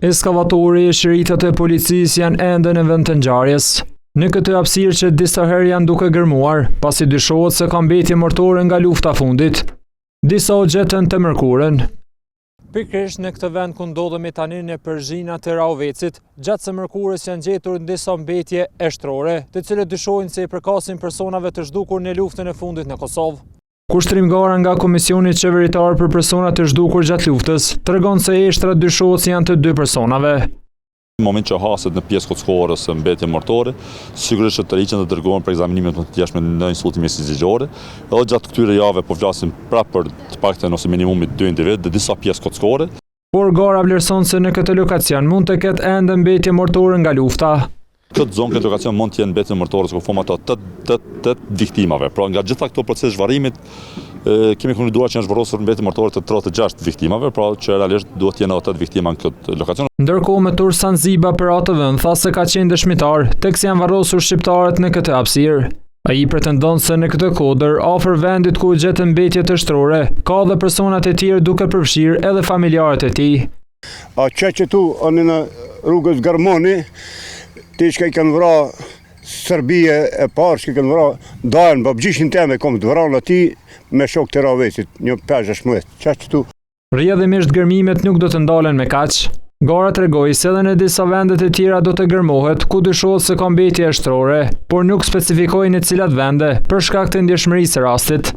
Eskavatori e shëritat e policisë janë ende në vend të ngjarjes. Në këtë hapësirë që disa herë janë duke gërmuar, pasi dyshohet se ka mbetje mortore nga lufta fundit. Disa u gjetën të mërkurën. Pikërisht në këtë vend ku ndodhemi tani në Përzhina të Rahovecit, gjatë së mërkurës janë gjetur disa mbetje eshtrore, të cilët dyshohen se i përkasin personave të zhdukur në luftën e fundit në Kosovë. Kushtrimgara nga Komisioni Qeveritar për personat të zhdukur gjatë luftës tregon se eshtrat dyshohet se janë të 2 personave. Në moment që haset në pjesë kockore ose mbetje mortore, sigurisht që të riqen dhe dërgohen për ekzaminimet më të tjeshme në institutin mjekësor, edhe gjatë këtyre javëve po flasim prapë për të paktën ose minimumi 2 individ dhe disa pjesë kockore. Por gara vlerëson se në këtë lokacion mund të ketë ende mbetje mortore nga lufta. Këtë zonë, këtë lokacion mund të jenë mbetje mortore, se ku fom ato 8 viktimave. Pra nga gjitha këto proces zhvarimit kemi konkluduar që janë zhvarrosur mbetje mortore të 36 viktimave, pra që realisht duhet të jenë 8 viktima në këtë lokacion. Ndërkohë Metur Sanziba për atë vend tha se ka qenë dëshmitar, teksa janë varrosur shqiptarët në këtë hapësirë. Ai pretendon se në këtë kodër, afër vendit ku u gjetën mbetjet eshtrore, ka dhe personat e tjerë duke përfshirë edhe familjarët e tij. Që tu në rrugës Garmoni, ti që i kanë vra Serbia e parë, që i kanë vra dajnë, babgjishin teme kom të vranë ati me shok të Rahovecit, një 5-6 që tu. Rrjedhimisht gërmimet nuk do të ndalen me kaq. Gara tregoi se edhe në disa vendet e tjera do të gërmohet ku dyshohet se ka mbetje eshtrore, por nuk specifikoi në cilat vende për shkak të ndjeshmërisë së rastit.